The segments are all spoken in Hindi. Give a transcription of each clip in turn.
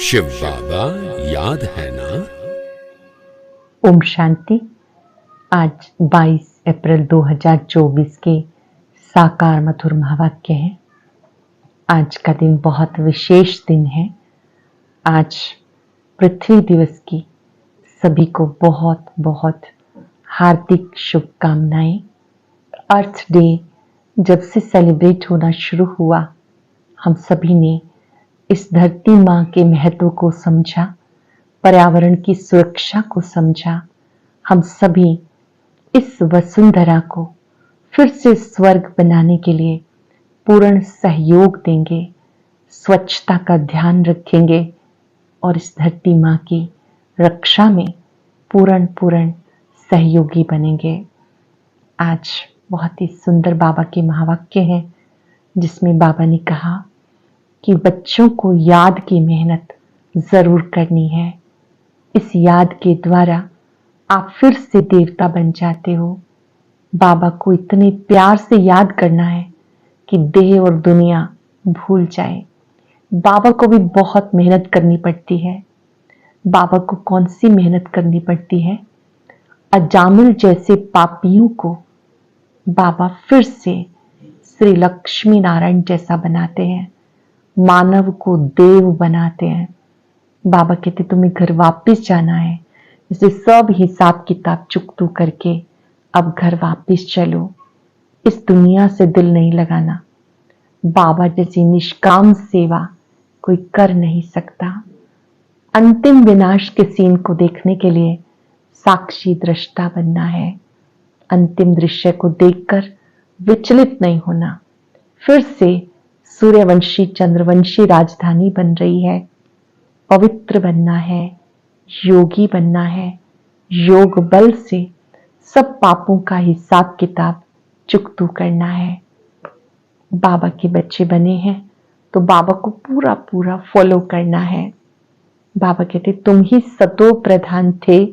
शिव बाबा याद है ना। ओम शांति। आज 22 अप्रैल 2024 के साकार मधुर महावाक्य है। आज का दिन बहुत विशेष दिन है। आज पृथ्वी दिवस की सभी को बहुत बहुत हार्दिक शुभकामनाएं। अर्थ डे जब से सेलिब्रेट होना शुरू हुआ, हम सभी ने इस धरती माँ के महत्व को समझा, पर्यावरण की सुरक्षा को समझा। हम सभी इस वसुंधरा को फिर से स्वर्ग बनाने के लिए पूर्ण सहयोग देंगे, स्वच्छता का ध्यान रखेंगे और इस धरती माँ की रक्षा में पूर्ण सहयोगी बनेंगे। आज बहुत ही सुंदर बाबा के महावाक्य हैं, जिसमें बाबा ने कहा कि बच्चों को याद की मेहनत जरूर करनी है। इस याद के द्वारा आप फिर से देवता बन जाते हो। बाबा को इतने प्यार से याद करना है कि देह और दुनिया भूल जाए। बाबा को भी बहुत मेहनत करनी पड़ती है। बाबा को कौन सी मेहनत करनी पड़ती है? अजामिल जैसे पापियों को बाबा फिर से श्री लक्ष्मी नारायण जैसा बनाते हैं, मानव को देव बनाते हैं। बाबा कहते तुम्हें घर वापस जाना है, इसे सब हिसाब किताब चुकतू करके अब घर वापस चलो। इस दुनिया से दिल नहीं लगाना। बाबा जैसी निष्काम सेवा कोई कर नहीं सकता। अंतिम विनाश के सीन को देखने के लिए साक्षी दृष्टा बनना है। अंतिम दृश्य को देखकर विचलित नहीं होना। फिर से सूर्यवंशी चंद्रवंशी राजधानी बन रही है। पवित्र बनना है, योगी बनना है। योग बल से सब पापों का हिसाब किताब चुकतू करना है। बाबा के बच्चे बने हैं तो बाबा को पूरा फॉलो करना है। बाबा कहते तुम ही सतो प्रधान थे,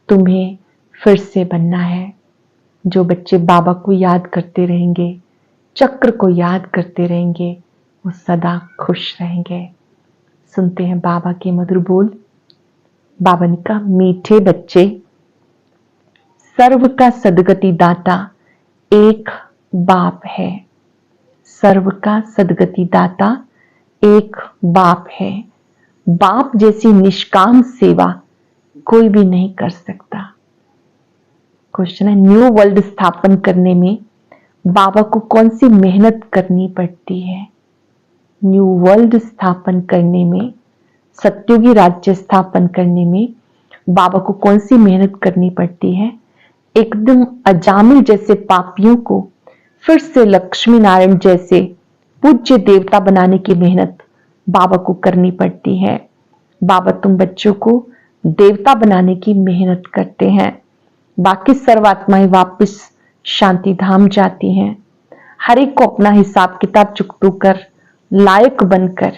तुम्हें फिर से बनना है। जो बच्चे बाबा को याद करते रहेंगे, चक्र को याद करते रहेंगे, वो सदा खुश रहेंगे। सुनते हैं बाबा के मधुर बोल। बाबा ने कहा, मीठे बच्चे, सर्व का सदगति दाता एक बाप है। सर्व का सदगति दाता एक बाप है। बाप जैसी निष्काम सेवा कोई भी नहीं कर सकता। क्वेश्चन है, न्यू वर्ल्ड स्थापन करने में बाबा को कौन सी मेहनत करनी पड़ती है? न्यू वर्ल्ड स्थापन करने में, सत्युगी राज्य स्थापन करने में बाबा को कौन सी मेहनत करनी पड़ती है? एकदम अजामिल जैसे पापियों को फिर से लक्ष्मी नारायण जैसे पूज्य देवता बनाने की मेहनत बाबा को करनी पड़ती है। बाबा तुम बच्चों को देवता बनाने की मेहनत करते हैं। बाकी सर्वात्माएं वापस शांति धाम जाती हैं। हर एक को अपना हिसाब किताब चुकतू कर लायक बनकर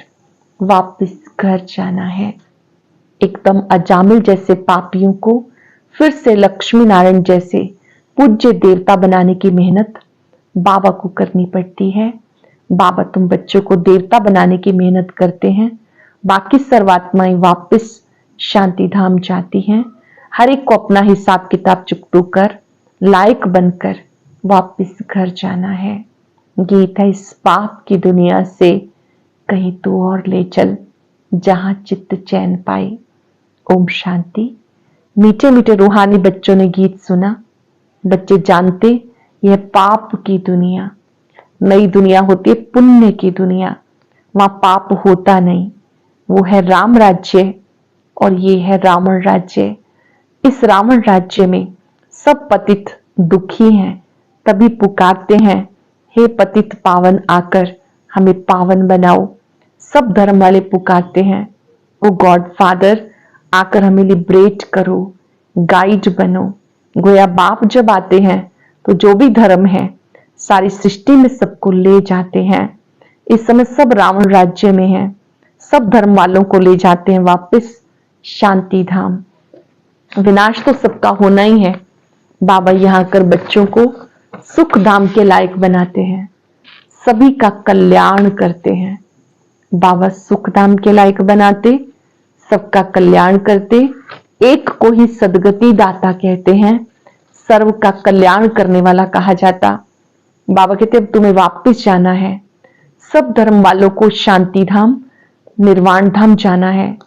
वापस घर जाना है। एकदम अजामिल जैसे पापियों को फिर से लक्ष्मी नारायण जैसे पूज्य देवता बनाने की मेहनत बाबा को करनी पड़ती है। बाबा तुम बच्चों को देवता बनाने की मेहनत करते हैं। बाकी सर्वात्माएं वापस शांति धाम जाती हैं। हर एक को अपना हिसाब किताब चुकतू कर लायक बनकर वापस घर जाना है। गीत है, इस पाप की दुनिया से कहीं तू और ले चल, जहां चित्त चैन पाए। ओम शांति। मीठे मीठे रूहानी बच्चों ने गीत सुना। बच्चे जानते यह पाप की दुनिया, नई दुनिया होती है पुण्य की दुनिया। वहां पाप होता नहीं। वो है राम राज्य और ये है रावण राज्य। इस रावण राज्य में सब पतित दुखी हैं, तभी पुकारते हैं, हे पतित पावन आकर हमें पावन बनाओ। सब धर्म वाले पुकारते हैं, ओ गॉड फादर आकर हमें लिबरेट करो, गाइड बनो। गोया बाप जब आते हैं तो जो भी धर्म है सारी सृष्टि में सबको ले जाते हैं। इस समय सब रावण राज्य में है। सब धर्म वालों को ले जाते हैं वापस शांति धाम। विनाश तो सबका होना ही है। बाबा यहाँ कर बच्चों को सुख धाम के लायक बनाते हैं, सभी का कल्याण करते हैं। बाबा सुख धाम के लायक बनाते, सबका कल्याण करते, एक को ही सदगति दाता कहते हैं, सर्व का कल्याण करने वाला कहा जाता। बाबा कहते अब तुम्हें वापस जाना है, सब धर्म वालों को शांति धाम निर्वाण धाम जाना है,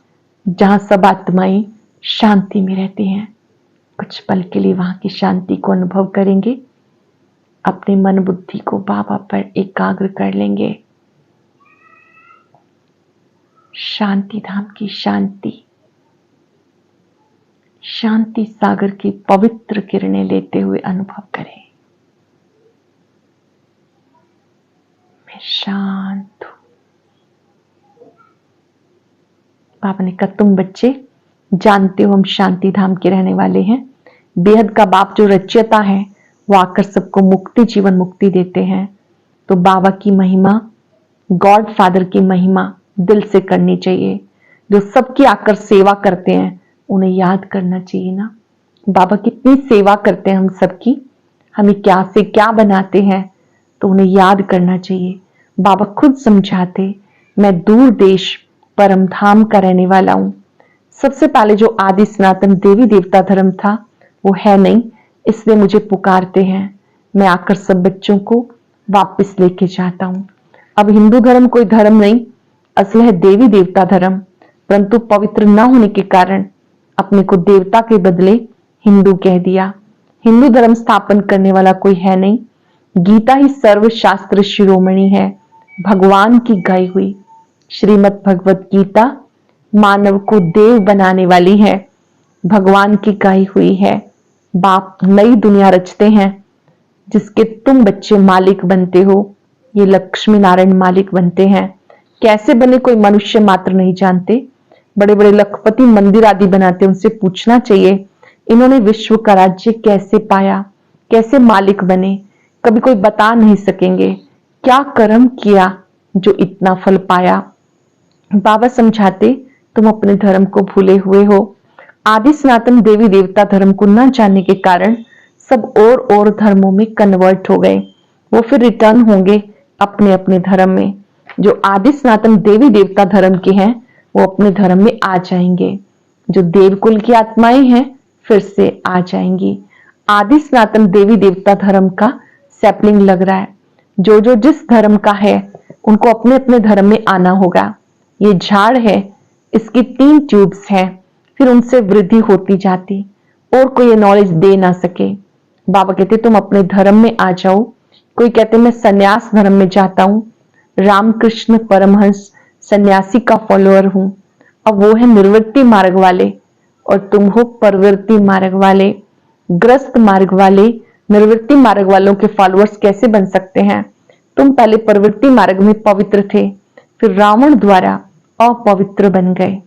जहां सब आत्माएं शांति में रहती हैं। कुछ पल के लिए वहां की शांति को अनुभव करेंगे, अपने मन बुद्धि को बाबा पर एकाग्र कर लेंगे। शांति धाम की शांति, शांति सागर की पवित्र किरणें लेते हुए अनुभव करें। मैं शांत हूं। बाबा ने कहा तुम बच्चे जानते हो हम शांति धाम के रहने वाले हैं। बेहद का बाप जो रचयिता है वो आकर सबको मुक्ति जीवन मुक्ति देते हैं। तो बाबा की महिमा, गॉड फादर की महिमा दिल से करनी चाहिए। जो सबकी आकर सेवा करते हैं उन्हें याद करना चाहिए ना, बाबा कितनी सेवा करते हैं हम सबकी, हमें क्या से क्या बनाते हैं, तो उन्हें याद करना चाहिए। बाबा खुद समझाते, मैं दूर देश परम धाम का रहने वाला हूं। सबसे पहले जो आदि सनातन देवी देवता धर्म था वो है नहीं, इसलिए मुझे पुकारते हैं। मैं आकर सब बच्चों को वापस लेके जाता हूं। अब हिंदू धर्म कोई धर्म नहीं, असल है देवी देवता धर्म, परंतु पवित्र न होने के कारण अपने को देवता के बदले हिंदू कह दिया। हिंदू धर्म स्थापन करने वाला कोई है नहीं। गीता ही सर्व शास्त्र शिरोमणि है, भगवान की गाई हुई। श्रीमद् भगवत गीता मानव को देव बनाने वाली है, भगवान की गाई हुई है। बाप नई दुनिया रचते हैं जिसके तुम बच्चे मालिक बनते हो। ये लक्ष्मी नारायण मालिक बनते हैं। कैसे बने कोई मनुष्य मात्र नहीं जानते। बड़े बड़े लखपति मंदिर आदि बनाते, उनसे पूछना चाहिए इन्होंने विश्व का राज्य कैसे पाया, कैसे मालिक बने। कभी कोई बता नहीं सकेंगे क्या कर्म किया जो इतना फल पाया। बाबा समझाते तुम अपने धर्म को भूले हुए हो। आदि सनातन देवी देवता धर्म को न जानने के कारण सब और धर्मों में कन्वर्ट हो गए। वो फिर रिटर्न होंगे अपने अपने धर्म में। जो आदि सनातन देवी देवता धर्म के हैं वो अपने धर्म में आ जाएंगे। जो देवकुल की आत्माएं हैं फिर से आ जाएंगी। आदि सनातन देवी देवता धर्म का सैपलिंग लग रहा है। जो जिस धर्म का है उनको अपने अपने धर्म में आना होगा। ये झाड़ है, इसकी 3 ट्यूब्स हैं, फिर उनसे वृद्धि होती जाती और कोई ये नॉलेज दे ना सके। बाबा कहते तुम अपने धर्म में आ जाओ। कोई कहते मैं सन्यास धर्म में जाता हूं, रामकृष्ण परमहंस सन्यासी का फॉलोअर हूं। अब वो है निर्वृत्ति मार्ग वाले और तुम हो प्रवृत्ति मार्ग वाले, ग्रस्त मार्ग वाले। निर्वृत्ति मार्ग वालों के फॉलोअर्स कैसे बन सकते हैं? तुम पहले प्रवृत्ति मार्ग में पवित्र थे, फिर रावण द्वारा अपवित्र बन गए।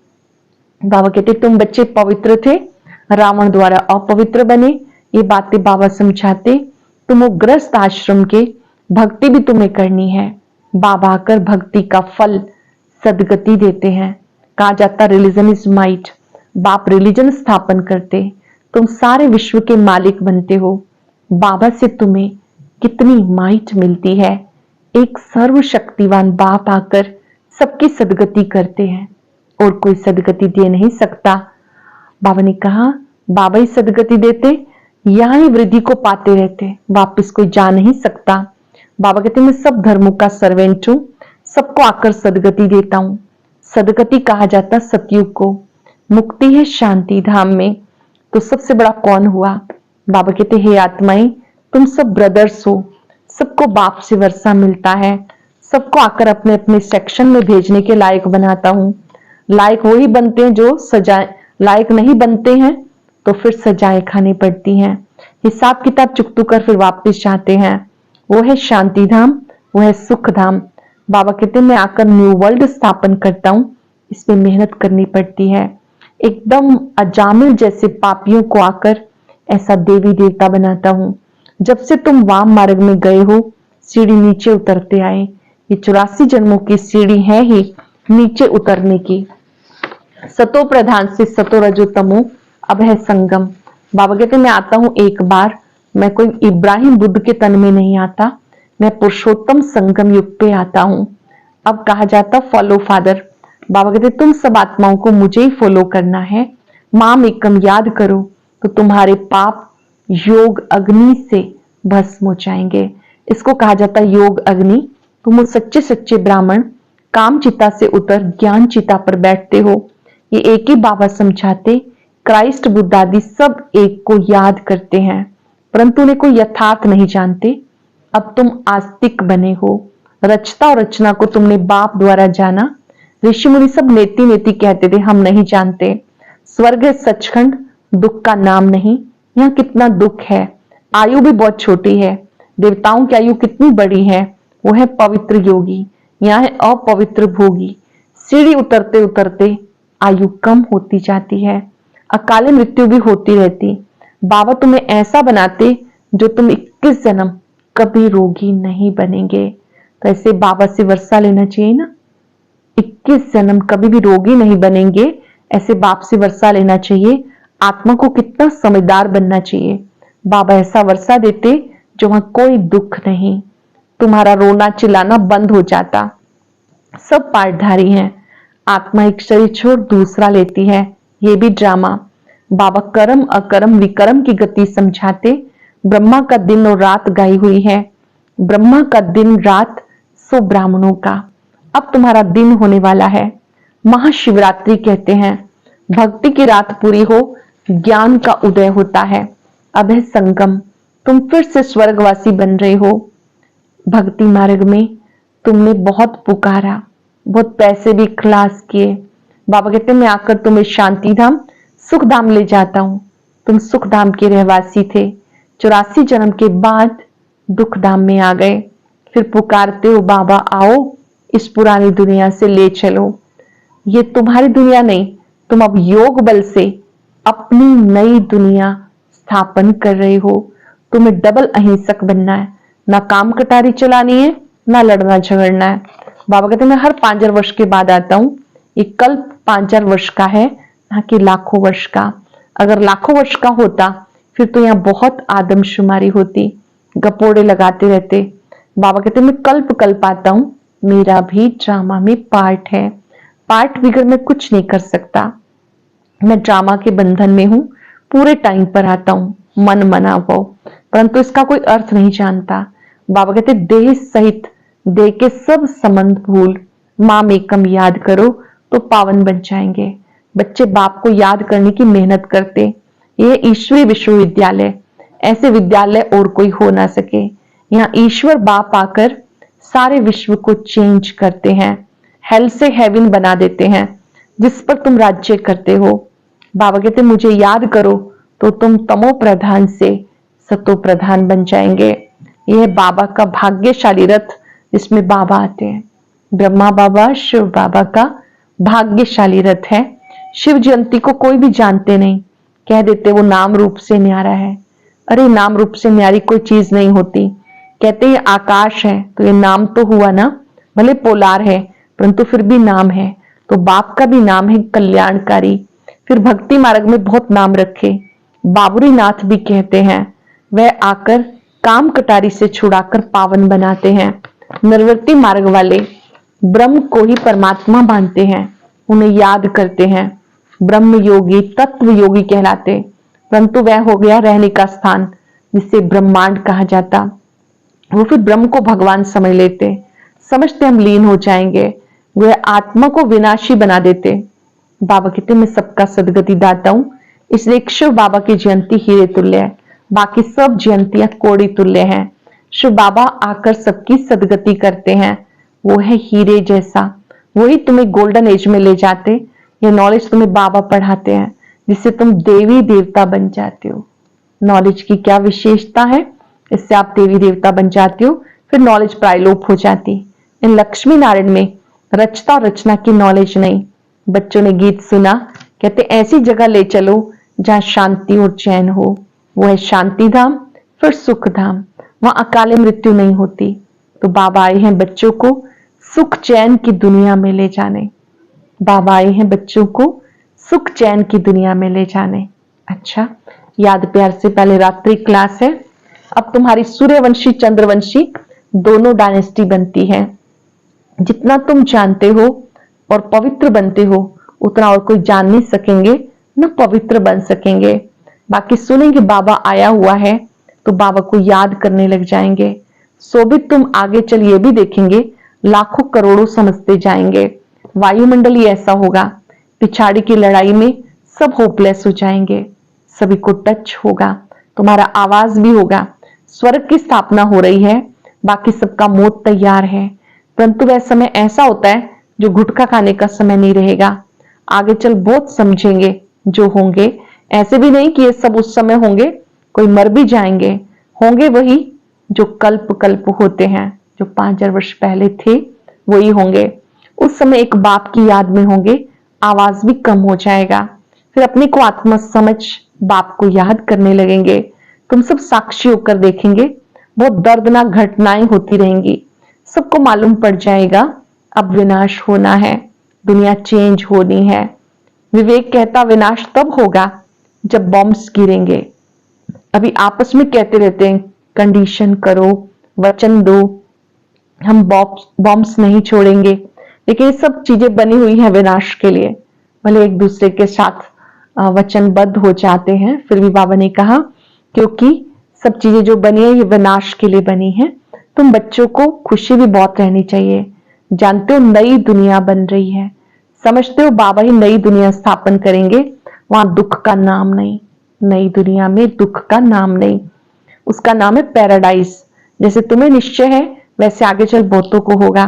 बाबा कहते तुम बच्चे पवित्र थे, रावण द्वारा अपवित्र बने। ये बातें बाबा समझाते। तुम वो ग्रस्त आश्रम के, भक्ति भी तुम्हें करनी है। बाबा आकर भक्ति का फल सदगति देते हैं। कहा जाता रिलीजन इज माइट। बाप रिलीजन स्थापन करते, तुम सारे विश्व के मालिक बनते हो। बाबा से तुम्हें कितनी माइट मिलती है। एक सर्वशक्तिवान बाप आकर सबकी सदगति करते हैं और कोई सदगति दे नहीं सकता। बाबा ने कहा बाबा ही सदगति देते, यहां ही वृद्धि को पाते रहते, वापिस कोई जा नहीं सकता। बाबा कहते मैं सब धर्मों का सर्वेंट हूं, सबको आकर सदगति देता हूं। सदगति कहा जाता सतयुग को, मुक्ति है शांति धाम में। तो सबसे बड़ा कौन हुआ? बाबा कहते हे आत्माएं तुम सब ब्रदर्स हो, सबको बाप से वर्षा मिलता है, सबको आकर अपने अपने सेक्शन में भेजने के लायक बनाता हूं। लायक वही बनते हैं जो सजाए, लायक नहीं बनते हैं तो फिर सजाएं खानी पड़ती हैं। हिसाब किताब चुकतू कर फिर वापस जाते हैं। वो है शांति धाम, वो है सुख धाम। बाबा कहते मैं आकर न्यू वर्ल्ड स्थापन करता हूं, इसमें मेहनत करनी पड़ती है। एकदम अजामिल जैसे पापियों को आकर ऐसा देवी देवता बनाता हूं। जब से तुम वाम मार्ग में गए हो सीढ़ी नीचे उतरते आए। ये 84 जन्मों की सीढ़ी है ही नीचे उतरने की। सतो प्रधान से सतो रजो तमो अब है संगम। बाबा कहते मैं आता हूं एक बार, मैं कोई इब्राहिम बुद्ध के तन में नहीं आता, मैं पुरुषोत्तम संगम युग पे आता हूं। अब कहा जाता फॉलो फादर, बाबा कहते तुम सब आत्माओं को मुझे ही फॉलो करना है, माम एकम याद करो तो तुम्हारे पाप योग अग्नि से भस्म हो जाएंगे। इसको कहा जाता है योग अग्नि। तुम सच्चे सच्चे ब्राह्मण काम चिता से उतर ज्ञान चिता पर बैठते हो। ये एक ही बाबा समझाते, क्राइस्ट बुद्ध आदि सब एक को याद करते हैं, परंतु उन्हें कोई यथार्थ नहीं जानते। अब तुम आस्तिक बने हो। रचता और रचना को तुमने बाप द्वारा जाना। ऋषि मुनि सब नेति नेति कहते थे, हम नहीं जानते। स्वर्ग है सचखंड, दुख का नाम नहीं। यहाँ कितना दुख है, आयु भी बहुत छोटी है। देवताओं की आयु कितनी बड़ी है, वो है पवित्र योगी, यहाँ है अपवित्र भोगी। सीढ़ी उतरते उतरते आयु कम होती जाती है, अकाले मृत्यु भी होती रहती। बाबा तुम्हें ऐसा बनाते जो तुम 21 जन्म कभी रोगी नहीं बनेंगे। तो ऐसे बाबा से वर्षा लेना चाहिए ना, 21 जन्म कभी भी रोगी नहीं बनेंगे, ऐसे बाप से वर्षा लेना चाहिए। आत्मा को कितना समझदार बनना चाहिए। बाबा ऐसा वर्षा देते जो वहां कोई दुख नहीं, तुम्हारा रोना चिल्लाना बंद हो जाता। सब पाठधारी हैं, आत्मा एक शरीर छोड़ दूसरा लेती है, ये भी ड्रामा। बाबा कर्म अकर्म विकर्म की गति समझाते। ब्रह्मा का दिन और रात गाई हुई है। ब्रह्मा का दिन रात सो ब्राह्मणों का। अब तुम्हारा दिन होने वाला है, महाशिवरात्रि कहते हैं। भक्ति की रात पूरी हो, ज्ञान का उदय होता है। अब है संगम, तुम फिर से स्वर्गवासी बन रहे हो। भक्ति मार्ग में तुमने बहुत पुकारा, बहुत पैसे भी खलास किए। बाबा कहते मैं आकर तुम्हें शांति धाम सुख धाम ले जाता हूं। तुम सुख धाम के रहवासी थे, 84 जन्म के बाद दुख धाम में आ गए। फिर पुकारते हो बाबा आओ इस पुरानी दुनिया से ले चलो। ये तुम्हारी दुनिया नहीं, तुम अब योग बल से अपनी नई दुनिया स्थापन कर रहे हो। तुम्हें डबल अहिंसक बनना है, ना काम कटारी चलानी है ना लड़ना झगड़ना है। बाबा कहते मैं हर 5 वर्ष के बाद आता हूं। ये कल्प 5 वर्ष का है, ना कि लाखों वर्ष का। अगर लाखों वर्ष का होता फिर तो यहाँ बहुत आदमशुमारी होती, गपोड़े लगाते रहते। बाबा कहते मैं कल्प कल्प आता हूं, मेरा भी ड्रामा में पार्ट है। पार्ट बिगड़ मैं कुछ नहीं कर सकता। मैं ड्रामा के बंधन में हूं, पूरे टाइम पर आता हूं, मन मना वो, परंतु इसका कोई अर्थ नहीं जानता। बाबा कहते देह सहित देह के सब संबंध भूल, माम एकम याद करो तो पावन बन जाएंगे। बच्चे बाप को याद करने की मेहनत करते। यह ईश्वरीय विश्वविद्यालय, ऐसे विद्यालय और कोई हो ना सके। यहाँ ईश्वर बाप आकर सारे विश्व को चेंज करते हैं, हेल से हेवन बना देते हैं, जिस पर तुम राज्य करते हो। बाबा कहते मुझे याद करो तो तुम तमो प्रधान से सतो प्रधान बन जाएंगे। यह बाबा का भाग्यशाली रथ जिसमें बाबा आते हैं। ब्रह्मा बाबा शिव बाबा का भाग्यशाली रथ है। शिव जयंती को कोई भी जानते नहीं, कह देते वो नाम रूप से न्यारा है। अरे नाम रूप से न्यारी कोई चीज नहीं होती। कहते ये आकाश है तो ये नाम तो हुआ ना, भले पोलार है परंतु फिर भी नाम है। तो बाप का भी नाम है कल्याणकारी। फिर भक्ति मार्ग में बहुत नाम रखे, बाबुरी नाथ भी कहते हैं। वह आकर काम कटारी से छुड़ाकर पावन बनाते हैं। निर्वृत्ति मार्ग वाले ब्रह्म को ही परमात्मा मानते हैं, उन्हें याद करते हैं। ब्रह्म योगी तत्व योगी कहलाते, परंतु वह हो गया रहने का स्थान जिसे ब्रह्मांड कहा जाता। वो फिर ब्रह्म को भगवान समझ लेते, समझते हम लीन हो जाएंगे। वह आत्मा को विनाशी बना देते। बाबा कहते मैं सबका सदगति दाता हूं, इसलिए शिव बाबा की जयंती हीरे तुल्य है, बाकी सब जयंतियां कोड़ी तुल्य हैं। शिव बाबा आकर सबकी सदगति करते हैं, वो है हीरे जैसा। वही तुम्हें गोल्डन एज में ले जाते। ये नॉलेज तुम्हें बाबा पढ़ाते हैं, जिससे तुम देवी देवता बन जाते हो। नॉलेज की क्या विशेषता है, इससे आप देवी देवता बन जाते हो, फिर नॉलेज प्रायलोप हो जाती। इन लक्ष्मी नारायण में रचता और रचना की नॉलेज नहीं। बच्चों ने गीत सुना, कहते ऐसी जगह ले चलो जहां शांति और चैन हो। वो है शांति धाम, फिर सुख धाम, वहां अकाले मृत्यु नहीं होती। तो बाबा आए हैं बच्चों को सुख चैन की दुनिया में ले जाने। बाबा आए हैं बच्चों को सुख चैन की दुनिया में ले जाने। अच्छा, याद प्यार से पहले रात्रि क्लास है। अब तुम्हारी सूर्यवंशी चंद्रवंशी दोनों डायनेस्टी बनती है। जितना तुम जानते हो और पवित्र बनते हो उतना और कोई जान नहीं सकेंगे, न पवित्र बन सकेंगे। बाकी सुनेंगे बाबा आया हुआ है तो बाबा को याद करने लग जाएंगे। सो भी तुम आगे चल ये भी देखेंगे, लाखों करोड़ों समझते जाएंगे। वायुमंडल ही ऐसा होगा, पिछाड़ी की लड़ाई में सब होपलेस हो जाएंगे, सभी को टच होगा, तुम्हारा आवाज भी होगा। स्वर्ग की स्थापना हो रही है, बाकी सबका मौत तैयार है, परंतु वह समय ऐसा होता है जो गुटखा खाने का समय नहीं रहेगा। आगे चल बहुत समझेंगे जो होंगे, ऐसे भी नहीं कि ये सब उस समय होंगे, कोई मर भी जाएंगे, होंगे वही जो कल्प कल्प होते हैं, जो 5000 वर्ष पहले थे वही होंगे। उस समय एक बाप की याद में होंगे, आवाज भी कम हो जाएगा, फिर अपने को आत्मा समझ बाप को याद करने लगेंगे। तुम सब साक्षी होकर देखेंगे, बहुत दर्दनाक घटनाएं होती रहेंगी, सबको मालूम पड़ जाएगा अब विनाश होना है, दुनिया चेंज होनी है। विवेक कहता विनाश तब होगा जब बॉम्ब्स गिरेंगे। अभी आपस में कहते रहते हैं कंडीशन करो, वचन दो, हम बॉम्ब्स नहीं छोड़ेंगे, लेकिन ये सब चीजें बनी हुई है विनाश के लिए। भले एक दूसरे के साथ वचनबद्ध हो जाते हैं, फिर भी बाबा ने कहा क्योंकि सब चीजें जो बनी है ये विनाश के लिए बनी है। तुम बच्चों को खुशी भी बहुत रहनी चाहिए। जानते हो नई दुनिया बन रही है, समझते हो बाबा ही नई दुनिया स्थापन करेंगे, वहां दुख का नाम नहीं, नई दुनिया में दुख का नाम नहीं, उसका नाम है पैराडाइज। जैसे तुम्हें निश्चय है वैसे आगे चल बहुतों को होगा।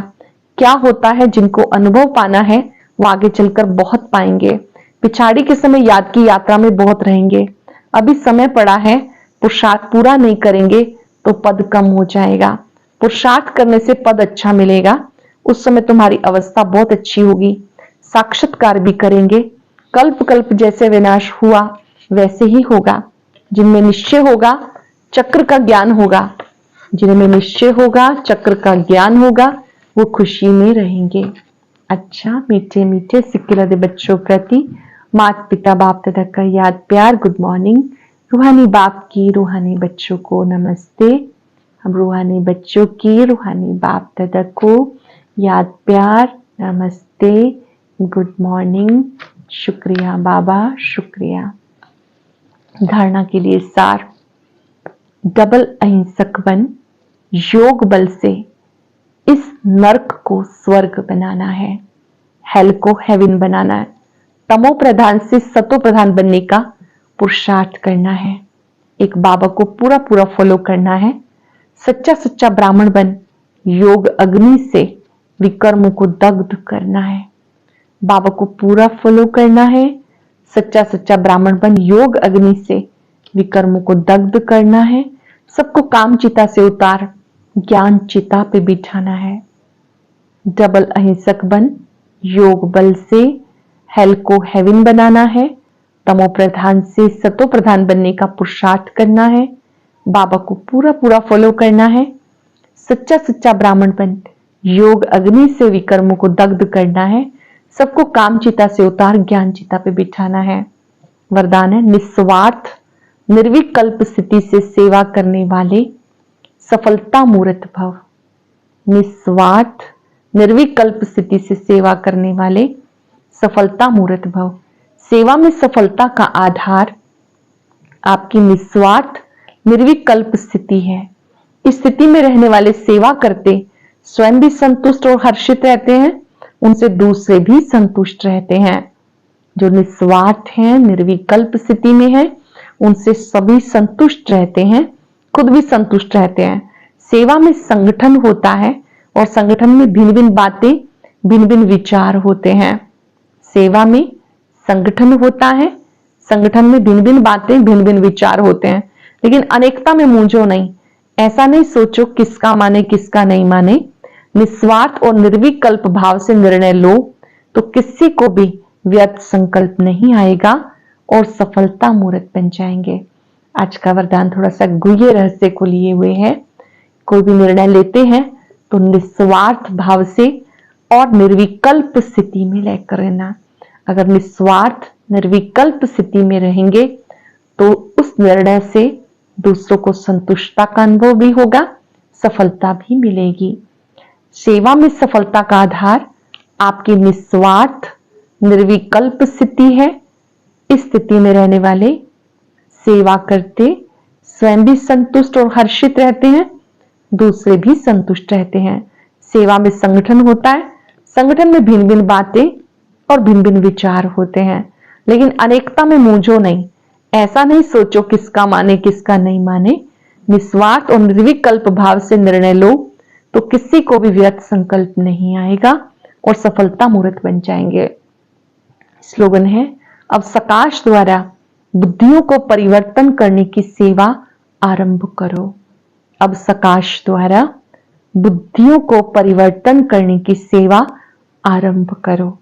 क्या होता है जिनको अनुभव पाना है वो आगे चलकर बहुत पाएंगे, पिछाड़ी के समय याद की यात्रा में बहुत रहेंगे। अभी समय पड़ा है, पुरुषार्थ पूरा नहीं करेंगे तो पद कम हो जाएगा, पुरुषार्थ करने से पद अच्छा मिलेगा, उस समय तुम्हारी अवस्था बहुत अच्छी होगी, साक्षात्कार भी करेंगे। कल्प कल्प जैसे विनाश हुआ वैसे ही होगा। जिनमें निश्चय होगा चक्र का ज्ञान होगा, जिनमें निश्चय होगा चक्र का ज्ञान होगा, वो खुशी में रहेंगे। अच्छा मीठे मीठे सिक्किलदे बच्चों प्रति माता पिता बाप दादा का याद प्यार गुड मॉर्निंग। रूहानी बाप की रूहानी बच्चों को नमस्ते। हम रूहानी बच्चों की रूहानी बाप दादा को याद प्यार नमस्ते गुड मॉर्निंग। शुक्रिया बाबा शुक्रिया। धारणा के लिए सार, डबल अहिंसक बन योग बल से इस नर्क को स्वर्ग बनाना है, हेल को हेवन बनाना है, तमो प्रधान से सतो प्रधान बनने का पुरुषार्थ करना है, एक बाबा को पूरा पूरा फॉलो करना है, सच्चा सच्चा ब्राह्मण बन योग अग्नि से विकर्मों को दग्ध करना है, बाबा को पूरा फॉलो करना है, सच्चा सच्चा ब्राह्मण बन योग अग्नि से विकर्मों को दग्ध करना है, सबको काम चिता से उतार ज्ञान चिता पे बिठाना है। डबल अहिंसक बन योग बल से हेल को हेवन बनाना है, तमो प्रधान से सतो प्रधान बनने का पुरुषार्थ करना है, बाबा को पूरा पूरा फॉलो करना है, सच्चा सच्चा ब्राह्मण बन योग अग्नि से विकर्मों को दग्ध करना है, सबको काम चिता से उतार ज्ञान चिता पे बिठाना है। वरदान है निस्वार्थ निर्विकल्प स्थिति से सेवा करने वाले सफलता मूर्त भव। निस्वार्थ निर्विकल्प स्थिति से सेवा करने वाले सफलता मूर्त भव। सेवा में सफलता का आधार आपकी निस्वार्थ निर्विकल्प स्थिति है। इस स्थिति में रहने वाले सेवा करते स्वयं भी संतुष्ट और हर्षित रहते हैं, उनसे दूसरे भी संतुष्ट रहते हैं। जो निस्वार्थ हैं, निर्विकल्प स्थिति में है, उनसे सभी संतुष्ट रहते हैं, खुद भी संतुष्ट रहते हैं। सेवा में संगठन होता है और संगठन में भिन्न भिन्न बातें भिन्न भिन्न विचार होते हैं। सेवा में संगठन होता है, संगठन में भिन्न भिन्न बातें भिन्न भिन्न विचार होते हैं, लेकिन अनेकता में मूंझो नहीं। ऐसा नहीं सोचो किसका माने किसका नहीं माने, निस्वार्थ और निर्विकल्प भाव से निर्णय लो तो किसी को भी व्यर्थ संकल्प नहीं आएगा और सफलता मूर्त बन जाएंगे। आज का वरदान थोड़ा सा गुह्य रहस्य को लिए हुए है। कोई भी निर्णय लेते हैं तो निस्वार्थ भाव से और निर्विकल्प स्थिति में लेकर रहना। अगर निस्वार्थ निर्विकल्प स्थिति में रहेंगे तो उस निर्णय से दूसरों को संतुष्टता का अनुभव भी होगा, सफलता भी मिलेगी। सेवा में सफलता का आधार आपकी निस्वार्थ निर्विकल्प स्थिति है। इस स्थिति में रहने वाले सेवा करते स्वयं भी संतुष्ट और हर्षित रहते हैं, दूसरे भी संतुष्ट रहते हैं। सेवा में संगठन होता है, संगठन में भिन्न भिन्न बातें और भिन्न भिन्न विचार होते हैं, लेकिन अनेकता में मूंझो नहीं। ऐसा नहीं सोचो किसका माने किसका नहीं माने। निस्वार्थ और निर्विकल्प भाव से निर्णय लो तो किसी को भी व्यर्थ संकल्प नहीं आएगा और सफलता मूर्त बन जाएंगे। स्लोगन है, अब सकाश द्वारा बुद्धियों को परिवर्तन करने की सेवा आरंभ करो। अब सकाश द्वारा बुद्धियों को परिवर्तन करने की सेवा आरंभ करो।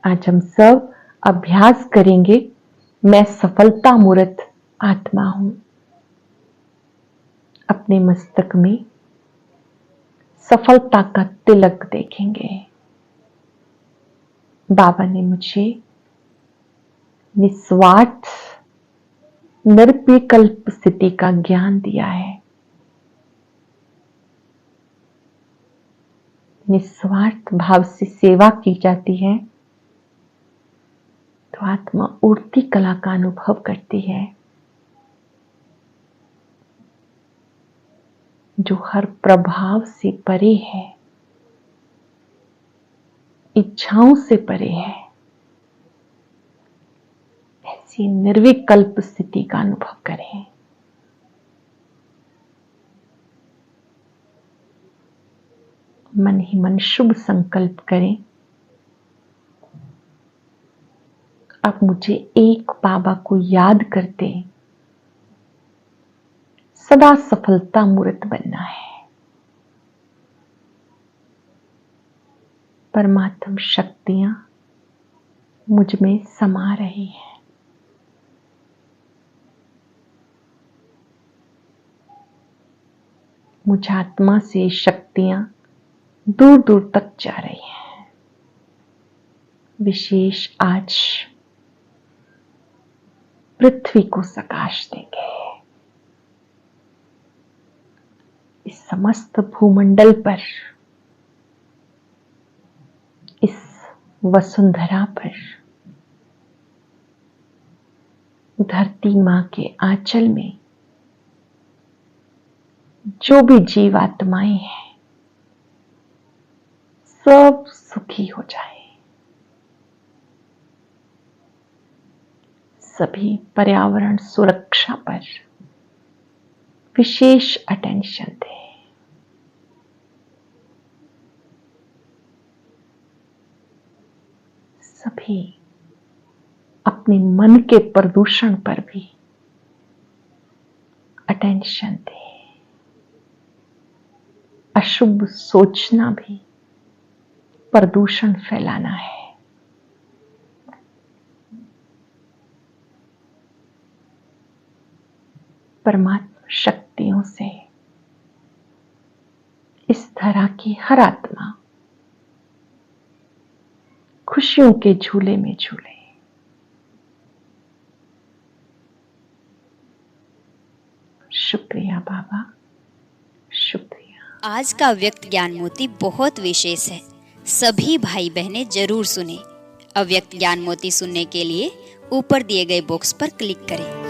आज हम सब अभ्यास करेंगे, मैं सफलता मूर्त आत्मा हूं। अपने मस्तक में सफलता का तिलक देखेंगे। बाबा ने मुझे निस्वार्थ निर्विकल्प स्थिति का ज्ञान दिया है। निस्वार्थ भाव से सेवा की जाती है तो आत्मा उड़ती कला का अनुभव करती है, जो हर प्रभाव से परे है, इच्छाओं से परे है। ऐसी निर्विकल्प स्थिति का अनुभव करें। मन ही मन शुभ संकल्प करें, अब मुझे एक बाबा को याद करते सदा सफलता मूर्त बनना है। परमात्म शक्तियां मुझ में समा रही हैं। मुझ आत्मा से शक्तियां दूर दूर तक जा रही हैं। विशेष आज पृथ्वी को सकाश देंगे। इस समस्त भूमंडल पर, इस वसुंधरा पर, धरती मां के आंचल में जो भी जीवात्माएं हैं सब सुखी हो जाए। सभी पर्यावरण सुरक्षा पर विशेष अटेंशन दें। सभी अपने मन के प्रदूषण पर भी अटेंशन दें। अशुभ सोचना भी प्रदूषण फैलाना है। परमात्मा शक्तियों से इस तरह की हर आत्मा खुशियों के झूले में झूले। शुक्रिया बाबा, शुक्रिया। आज का अव्यक्त ज्ञान मोती बहुत विशेष है, सभी भाई बहनें जरूर सुने। अव्यक्त ज्ञान मोती सुनने के लिए ऊपर दिए गए बॉक्स पर क्लिक करें।